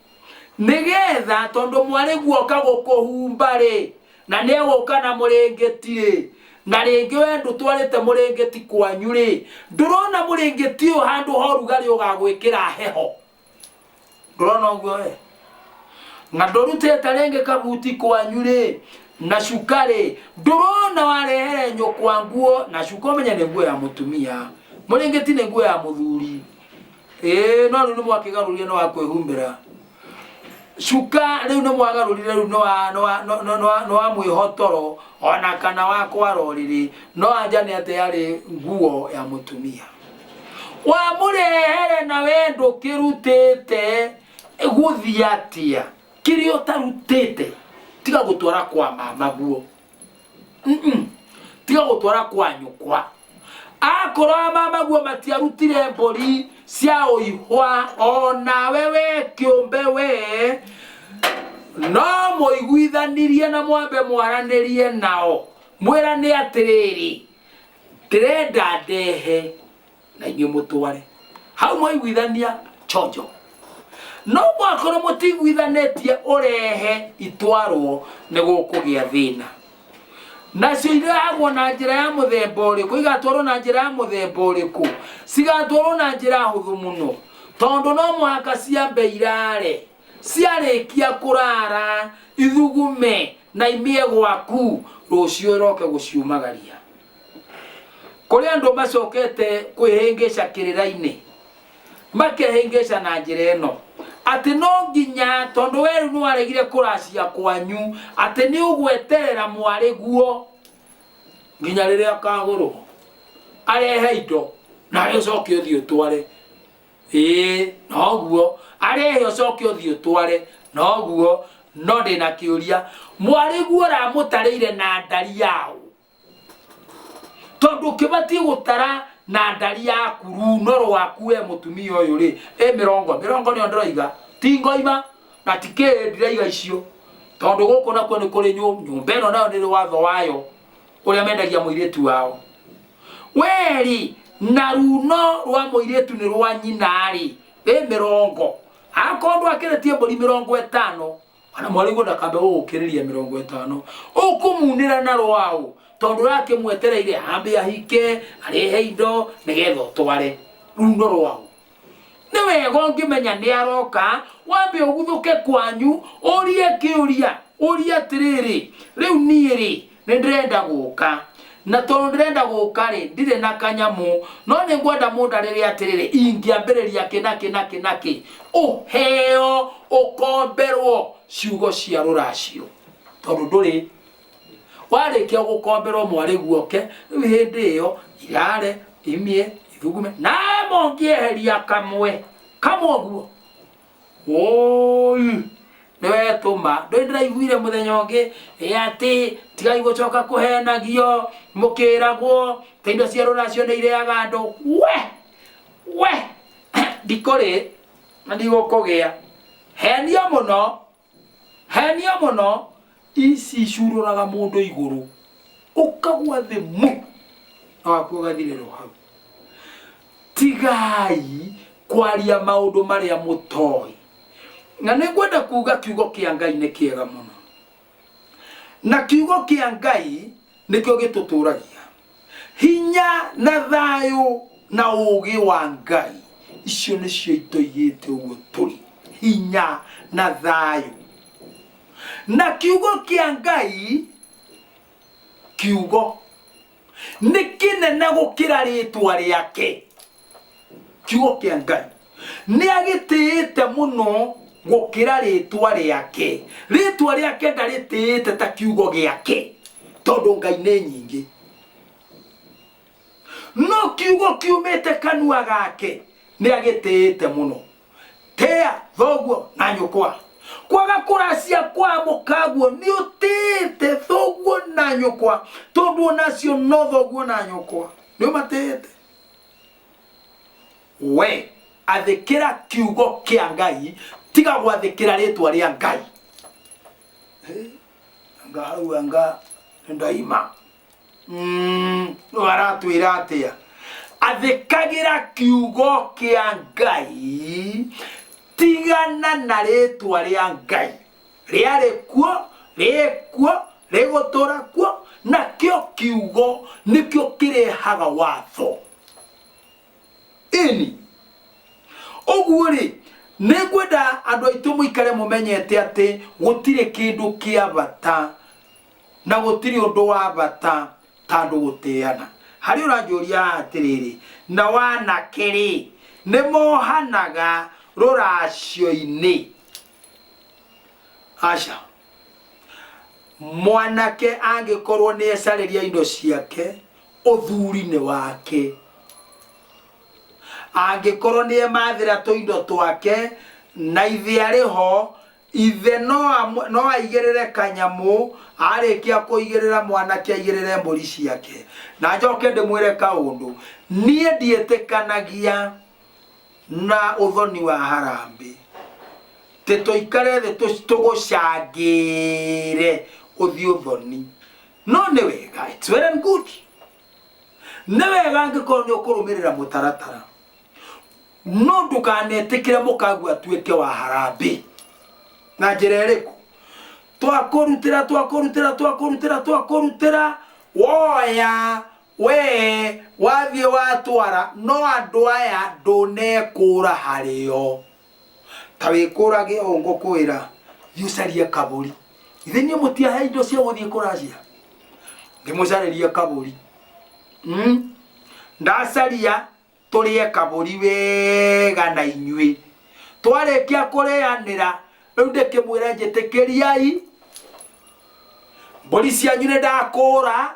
nigetha tondu mwari guoka gukuhumba ri na ne guka na murengeti ri na ringi wendu twarite murengeti kwanyu ri ndurona murengeti u handu horugari ugagwikira heho ndurona uguo na ndorutite ringi kabuti kwanyu ri na shukari ndurona warehere nyokwa nguo na shuko menya ne nguo ya mutumia murengeti ne nguo ya muthuri no ni mwakigaruria no akwehumbira shuka riu no mwagarurire riu no amwihotoro ona kana wakwa roriri no anja ni ate yari nguo ya mutumia wa murehere na wendo kirutete guthiatia kirio tarutete tiga gutwara kwa mama guo tiga gutwara kwa nyukwa akora mama guo matiarutire mbori cia uihwa ona wewe kiumbe we no muiguithanirie na mwambe mwaranirie nao mwirane atiriri tirenda ndehe na inyu mutware hau muiguithania chonjo no mwakoro mutiguithanetie urehe itwarwo ne gukugia thina nacio iragwo na njira ya muthemba uriku igatwarwo na njira ya muthemba uriku cigatwarwo na njira huthu muno tondu no muhaka ciambe irare ciarikia kurara ithugume na imie gwaku rucio roke guciumagaria kuri andu macokete kwihingisha kirira-ini makehingisha na njira ino ati no nginya tondu weru no aregire kuracia kwanyu ati ni ugweterera mwari guo nginya riria kaguru arehe indo na acoke uthii utware noguo arehe acoke uthii utware noguo no ndina kiuria mwari guo ramutariire na ndari yao tondu kibati gutara na ndari yaku runo rwaku we mutumia uyu ri mirongo ni ondiroiga tingoima na tike ndiraiga icio tondu guku nakwo ni kuri nyumba ino nayo ni watho wayo uria mendagia muiretu wao weri na runo rwa muiretu ni rwa nyina ri mirongo akondu akiretie mburi 50 ana mwarigo ndakambe gukiriria 50 ukumunira na rwao tondu rake mwetereire hambe ahike arehe indo nigetho tware runo rwao ni wega ngimenya ni aroka wambe uguthuke kwanyu urie kiuria uria tiriri riu niiri ni ndirenda guka na tondu ndirenda guka ri ndire na kanyamu no ni ngwenda mundu riri atiriri ingiambiriria kinaki uheo ukomberwo ciugo cia ruracio tondu nduri Warĩkia gũkomberwo mwarĩ guoke rĩu hĩndĩ ĩyo irare imie ithugume na mongieheria kamwe ũguo oi nĩwe tũma ndĩraiguire mũthenya ũngĩ atĩ tigai gũcoka kũhenagio mũkĩragwo ta indo cia rũracio nĩ irĩaga andũ we ndikũrĩ na ndigũkũgĩa henio mũno ici curũraga mũndũ igũrũ ũkagwa thĩ mu na waku ũgathirĩrwo hau. Tigai kwaria maũndũ marĩa mũtoĩ. Na nĩngwenda kuga kiugo kĩa Ngai nĩ kĩega mũno, na kiugo kĩa Ngai nĩkĩo gĩtũtũragia. Hinya na thayũ na ũũgĩ wa Ngai icio nĩcio itoigĩte ũguo tũrĩ, hinya na thayũ. Na kiugo kĩa Ngai, kiugo nĩ kĩnene gũkĩra rĩtwa rĩake. Kiugo kĩa Ngai nĩ agĩtĩĩte mũno gũkĩra rĩtwa rĩake. Rĩtwa rĩake ndarĩtĩĩte ta kiugo gĩake tondũ Ngai nĩ nyingĩ. No kiugo kiumĩte kanua gake nĩ agĩtĩĩte mũno. Tĩa thoguo na nyũkwa. Kwaga kũracia kwa mũkaguo nĩ ũtĩĩte thoguo na nyũkwa tondũ onacio no thoguo na nyũkwa nĩ ũmatĩĩte. We athĩkĩra kiugo kĩa Ngai tiga gwathĩkĩra rĩtwa rĩa Ngai. Anga hau anga ndaima aratwĩra atĩa athĩkagĩra kiugo kĩa Ngai tigana na rĩtwa rĩa Ngai rĩarĩ kuo rĩkuo rĩgũtũra kuo na kĩo kiugo nĩkĩo kĩrehaga watho. Ini ũguo rĩ nĩngwenda andũ aitũ mũikare mũmenyete atĩ gũtirĩ kĩndũ kĩa bata na gũtirĩ ũndũ wa bata ta andũ gũtĩana. Harĩ ũranjũria atĩrĩrĩ na wanake rĩ nĩ mohanaga rũracio-inĩ. Aca mwanake angĩkorwo nĩ ecarĩria indo ciake ũthuri nĩ wake. Angĩkorwo nĩ emathĩra tũindo twake na ithe arĩ ho, ithe no aigĩrĩre kanyamũ, arĩkia kũigĩrĩra mwanake aigĩrĩre mbũri ciake. Na njoke ndĩmwĩre kaũndũ, niĩ ndiĩtĩkanagia na ũthoni wa harambĩ tĩ tũikare thĩ tũgũcangĩre ũthiĩ ũthoni. No nĩ wega, it's well and good. Nĩ wega angĩkorwo nĩ ũkũrũmĩrĩra mũtaratara. No ndũkanetĩkĩre mũkagu atuĩke wa harambĩ. Na njĩra ĩrĩkũ? Twakũrutĩra woya we wathiĩ watwara no andũ aya ndũnekũra harĩo. Ta wĩkũrage o ngũkwĩra thiũcarie kabũri. Ithe niĩ mũtiahe indo cia gũthiĩ kũracia. Ngĩmũcarĩria kabũri. Ndacaria tũrĩe kabũri wega na inyuĩ. Twarĩkia kũrĩanĩra rĩu ndĩkĩmwĩre njĩtĩkĩriai mbũri cianyu nĩ ndakũra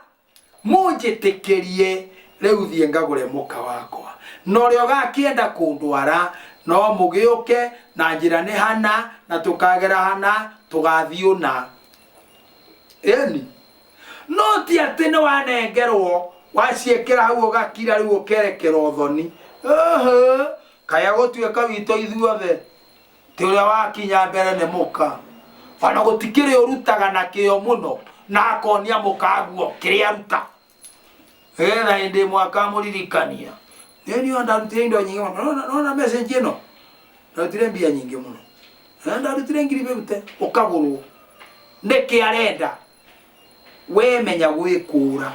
mũnjĩtĩkĩrie rĩu thiĩ ngagũre mũka wakwa. Na ũrĩa ũgakĩenda kũndwara no mũgĩũke na njĩra nĩ hana na tũkagera hana tũgathiĩ ũna. Ĩni no ti atĩ nĩ wanengerwo waciĩkĩra hau ũgakira rĩu ũkerekera ũthoni. Kaya gũtuĩka witũ ithuothe ti ũrĩa wakinya mbere nĩ mũka. Ona gũtikĩrĩ ũrutaga na kĩo mũno na akonia mũkaguo kĩrĩa aruta. Na hĩndĩ ĩmwe akamũririkania nĩniĩ ndarutire indo nyingĩ mũno. Nona message ĩno ndarutire mbia nyingĩ mũno. Ndarutire ngiri bĩbute ũkagũrwo. Nĩkĩ arenda? We menya gwĩkũra.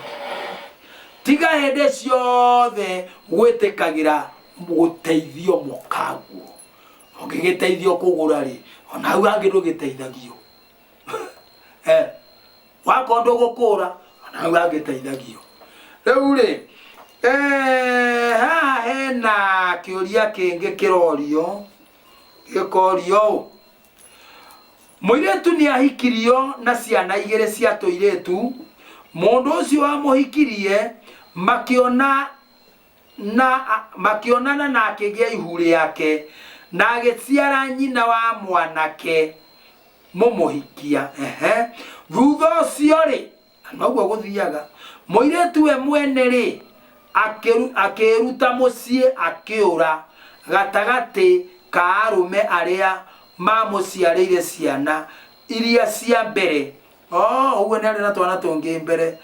Tiga hĩndĩ ciothe gwĩtĩkagĩra gũteithio mũkaguo. Ũngĩgĩteithio kũgũra rĩ ona hau hangĩ ndũgĩteithagio. Wakorwo ndũgũkũra ona hau hangĩ teithagio. Rĩu rĩ haha hena kĩũria kĩngĩ kĩrorio gĩkorio. Mũirĩtu nĩ ahikirio na ciana igĩrĩ cia tũirĩtu mundu ucio wamuhikirie makionana na akigia ihu riake na agiciara nyina wa mwanake mumuhikia. Thutha ucio ri noguo guthiaga muiretu we mwene ri akiruta mucii akiura gatagati ka arume aria mamuciarire ciana iria cia mbere. Uguo ni ari na twana tungi mbere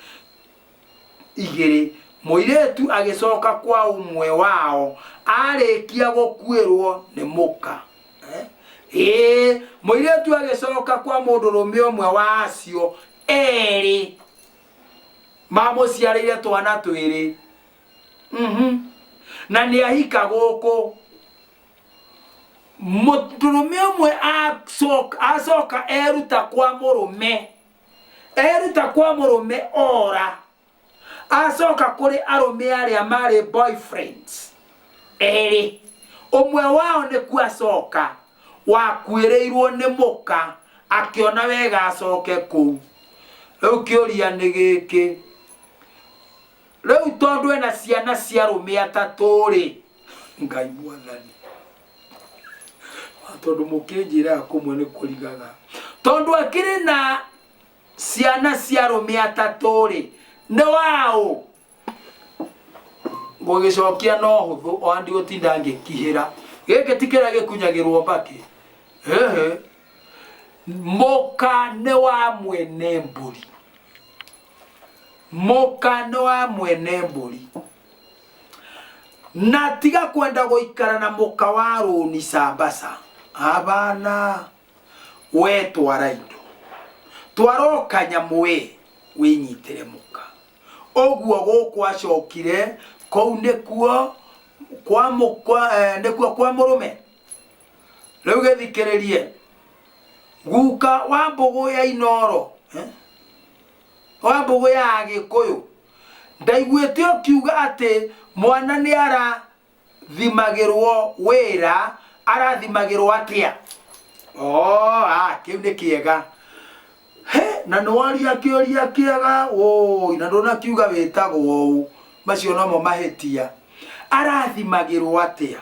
igiri. Muiretu agicoka kwa umwe wao arikia gukwirwo ni muka. Muiretu agicoka kwa mundurume umwe wa acio eri mamuciarire twana twiri. Na ni ahika guku mundurume umwe acoka eruta kwa murume ora acoka kuri arume aria mari boyfriends eri. Umwe wao ni kuacoka wakwireirwo ni muka akiona wega acoke kuu. Riu kiuria ni giki, riu tondu ena ciana cia arume atatu ri, Ngai mwathani, tondu mukinjira kumwe ni kurigaga, tondu akiri na ciana cia arume atatu ri ni wao ngugicokia no huthu o andi gutinda ngikihira giki tikira gikunyagirwo mbaki. Muka ni wa mwene mburi, muka ni wa mwene mburi, na tiga kwenda guikara na muka wa runi Sambasa. Abana we twara indo twaroka nyamu winyitire muka. Oguo guku acokire kou nikuo kwa murume. Riu githikiririe guka wa mbugu ya Inoro, wa mbugu ya Gikuyu, ndaiguite ukiuga ati mwana ni arathimagirwo wira, arathimagirwo atia. Kiu ni kiega. Na nwaria kiuria kiega na ndona kiuga witagwo u macio no mo mahetia. Arathimagirwo atia?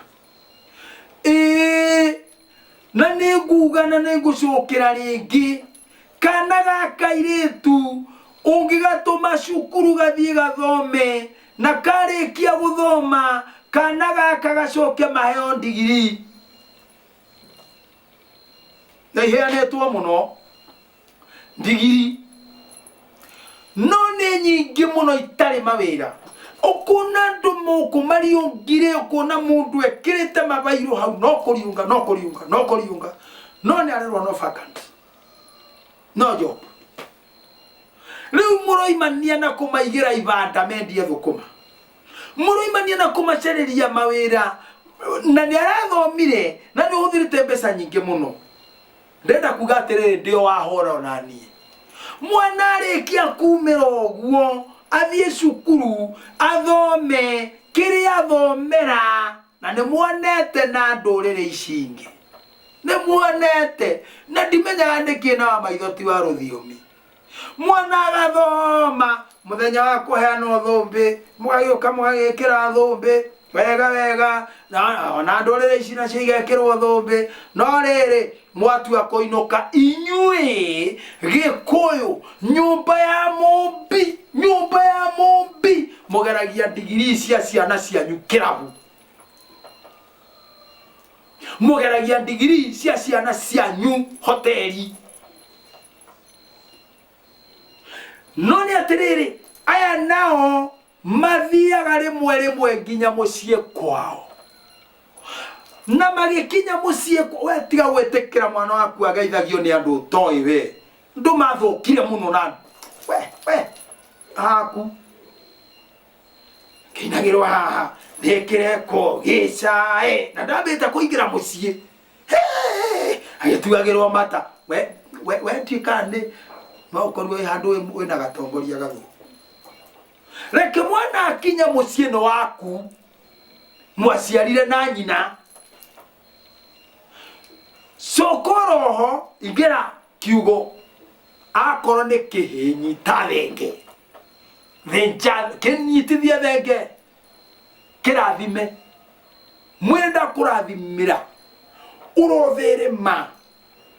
Na niguga na nigucokera ringi kana gaka iritu ungigatuma cukuru gathie gathome, na karikia guthoma kana gaka gacoke maheo ndigiri. Na iheanetwo muno ndigiri, no ni nyingi muno itari mawira. Ukuna ndu muku mariungire, ukuna mundu ekirite mabairu hau no kuriunga no ni arerwa no vacant no job. Riu muroimania na kumaigira ibanda mendie thukuma, muroimania na kumacereria mawira, na ni arathomire na ni uthirite mbeca nyingi muno. Ndenda kuga atiriri ndio wahora onanie mwana arikia kumira oguo athie cukuru athome kiria athomera, na ni muonete na ndurire icingi, ni muonete na ndimenyaga niki na wa maitho ti wa ruthiomi. Mwana agathoma muthenya wa kuheana thumbi mugagioka mugagikira thumbi wega na ndurire ici na cigekirwo thumbi, no riri mwatua kuinuka inyui Gikuyu nyumba ya mumbi mugeragia ndigiri cia ciana cianyu kirabu, mugeragia ndigiri cia ciana cianyu hoteli. No ni atiriri aya nao mathiaga rimwe nginya mucie kwao, na magikinya mucie we tiga gwetekera mwana waku agaithagio ni andu toi we ndu mathukire muno na we aku kinagirwa haha thikireko gicae na ndambite kuingira mucie agituagirwo mata we tikane no korwe handu we na gatongoria gathu. Reke mwana akinya mucie no waku mwaciarire na nyina sokoroho igera kiugo akoro ni kihinyi tarenge thenja kinyitithia thenge kirathime mwenda kurathimira urotherema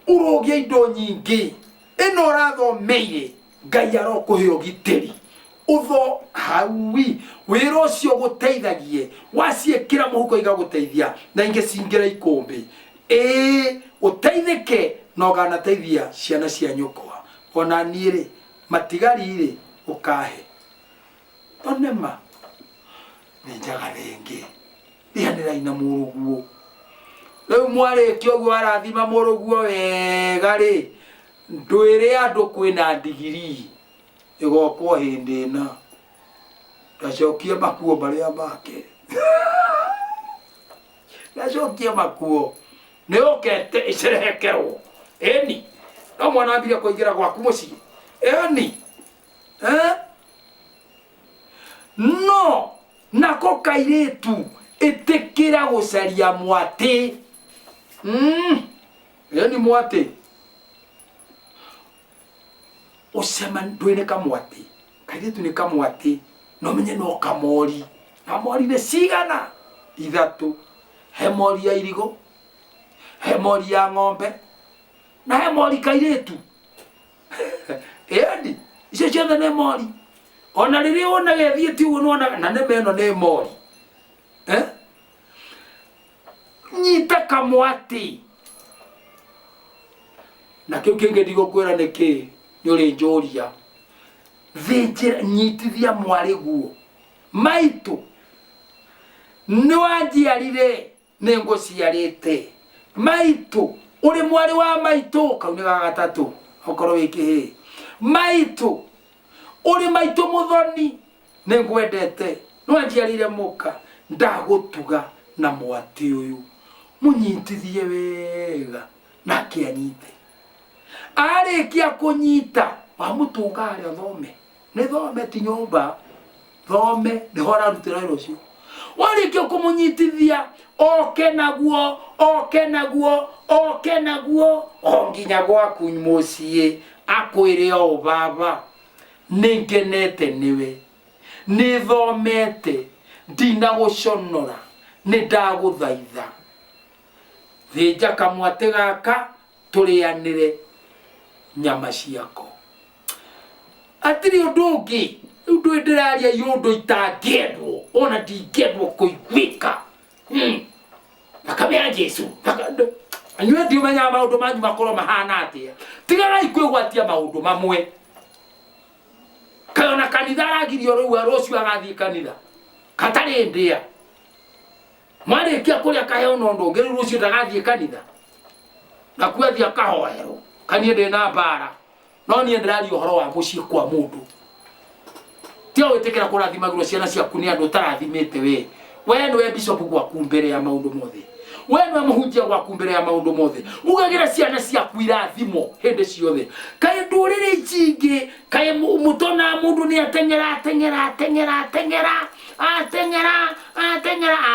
urogia indo nyingi ino rathomeire Ngai arokuhe ugitiri utho hawi wira ucio guteithagie waciikira muhuko igaguteithia na inge cingira ikumbi uteithike no ganateithia ciana cia nyukwa ona niire matigari ukahe tonema ninjaga rengi ndihanira ina muruguo riu mwari kioguo arathima muruguo wega ri ndwire andu kwina ndigiri igokwo hindi na ndacokia makuo baria make ndacokia makuo ni okete icerehekerwo eni no mwana ambire kuingira gwaku mucii eni no nako kairetu itikira gucaria mwati eni mwati usema ndwene kamwati kairetu ni kamwati no menye no kamori na mori ne cigana ithatu he mori ya irigo he mori ya ng'ombe na he mori kairetu eni icio ciothe nĩ mori ona rĩrĩa wonaga thiĩte ũguo nĩwonaga na nĩma ĩno nĩ mori nyita kamwati na kĩu kĩngĩ ndigũkwĩra nĩkĩ nĩũrĩ njũria thĩnjĩra nyitithia mwarĩ guo maitũ nĩwanjiarire nĩngũciarĩte maitũ ũrĩ mwarĩ wa maitũ kau nĩ gagatatu okorwo wĩ kĩhĩ maitũ uri maitũ muthoni ningwendete nwanjiarire muka ndagutuga na mwati uyu munyitithie wega nake anyite arikia kunyita wa mutunga ari thome ni thome ti nyumba thome ni hora rutira rucio warikia kumunyitithia oke naguo onginya gwaku mucie akwire o baba ningenete niwe nithomete ndina guconora nindaguthaitha thinja kamwate gaka turianire nyama ciako atiri undu ungi undu ndiraria yundu itangiendwo ona ndingiendwo kuiguika akabya Jesu anywe ndi umenya maundu manyu makorwo mahana atia tigagai kwigwatia maundu mamwe kayona kanitha aragirio riu arucio agathii kanitha katari ndia mwarikia kuria kaheo nondo ngeri rucio ndagathii kanitha na kwethi akahoero kanie ndina mbara no nie ndirario horo wa mucii kwa mundu tio witikira kurathimagirwo ciana ciaku ni andu tarathimite we niwe bishop gwaku mbere ya maundu mothe we niwe muhunjia gwaku mbere ya maundu mothe ugagira ciana ciaku irathimo hindi ciothe kai ndurire ichingi kai mutona mundu ni atengera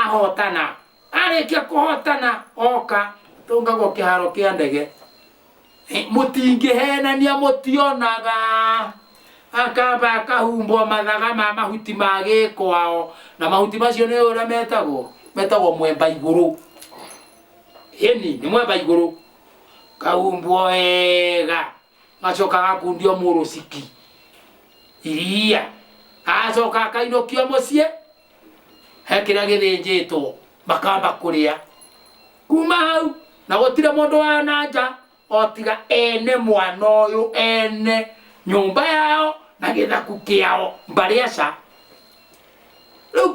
ahotana arikia kuhotana oka tungago kiharo kia ndege mutingi henania mutionaga akaba akahumbo mathaga ma mahuti mage kwao na mahuti macio ni ura metagwo mwemba iguru eni ni mwemba iguru kahumbo wega gacoka gakundio murusiki iria acoka akainokio mucie hekira githinjitwo makamba kuria kuma hau na gutire mundu wa nanja otiga ene mwana uyu ene nyumba yao na githaku kiao mbariaca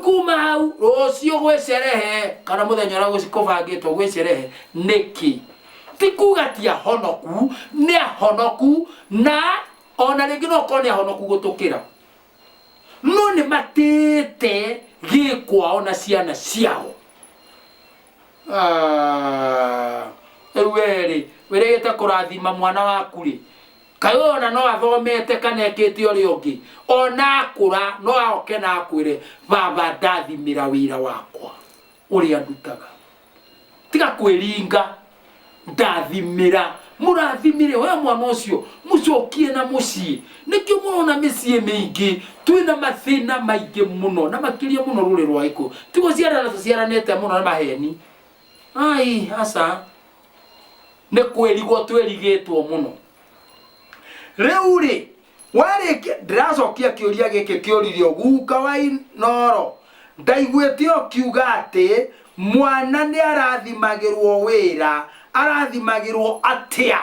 kuma hau rucio gwecerehe kana muthenya ura gucikobangitwo gwecerehe niki tikuga tia honoku ni honoku na ona ringi no kone honoku gutukira no ni matete gikwao na ciana ciao eweri werete kurathima mwana waku ri kayona no athomete kana ekete uri ungi ona akura no aoke na akwire baba ndathimira wira wakwa uri andutaga tiga kwiringa ndathimira murathimire we mwana ucio mucokie na mucii nikio murona micie mingi twina mathina maingi muno na makiria muno ruri rwa iku tigo ciarana tuciaranete muno na maheni ai asa ne kwerigo twerigitwo muno riu ri wariki ndiracokia kiuria giki kiuririo guka wa Inoro ndaiguite okiuga ati mwana ni arathimagirwo wira arathimagirwo atia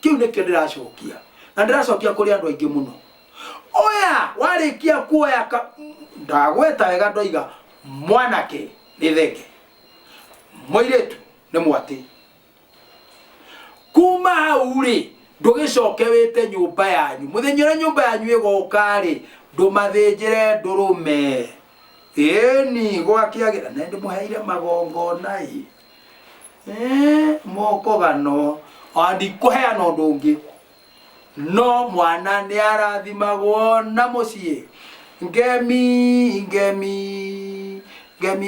kiu nikio ndiracokia na ndiracokia kuri andu aingi muno oya warikia kuoya ndagweta wega ndoiga mwanake ni thenge moiretu ni mwati kuma hau ri ndugicoke wite nyumba yanyu muthenya nyumba yanyu igoka ri ndumathinjire ndurume eni gwakiagira na ndimuheire magongona moko gano andi kuheana undu ungi no mwana ni arathimagwo na mucie ngemi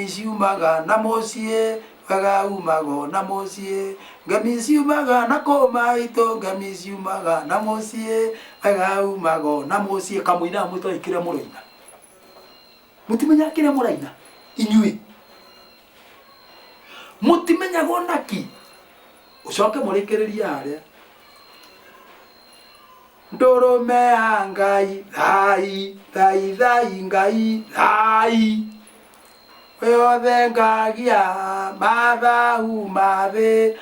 ciumaga na mucie wega umago na mucie ngemi ciumaga na kumaito ngemi ciumaga na mucie wega umago na mucie kamuina muto ikire muraina mutimenya kire muraina inyui mutimenya gonaki ucoke murikiriria aria ndurume hangai thai ngai thai we othe ngagia mathahu mathe